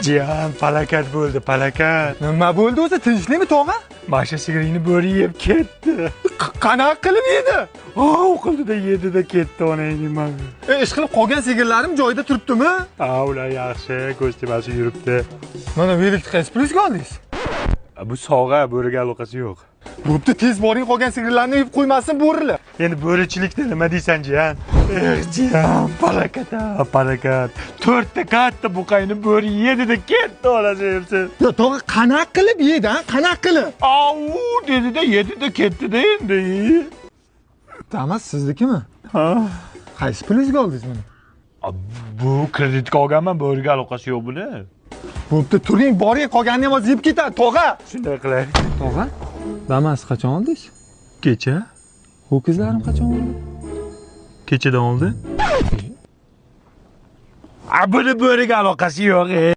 Jiyan, falokat bo'ldi, falokat. Nima bo'ldi o'zi? Tinchlikmi, tog'a? Masha sigiringni bo'ri yeb ketdi. Qanaqa qilib yedi? O'qildida yedi-da ketdi onangning mana. Ish qilib qolgan sigirlarim joyida turibdimi? Ular yaxshi, ko'z temasi yuribdi. Mana bu yerlikni qaysi pulga oldingiz? Bu sog'a, bo'riga aloqasi yo'q. Bo'pti, tez boring, qolgan sigirlarni yeb qo'ymasin bo'rilar. Endi bo'richilikda nima deysan, Jiyan? Jiyan, falokat, falokat. 4 ta katta buqayni bo'ri yedi-da ketdi, olasi hepsi. Yo, tog'a qanaqa qilib yedi, ha? Qanaqa qilib? Dedi-da yedi-da ketdi-da endi. Damas siznikimi? Ha. Qaysi pulingizga oldingiz buni? Bu kreditga olganman, bo'riga aloqasi yo'q buni. Bo'pti, turing, boring, qolganini ham yeb ketadi, tog'a. Shunday qilaylik. Tog'a, Damas qachon oldingiz? Kecha? Ho'kizlarim qachon oldi? Kechadan oldin. Buni bo'riga aloqasi yo'q.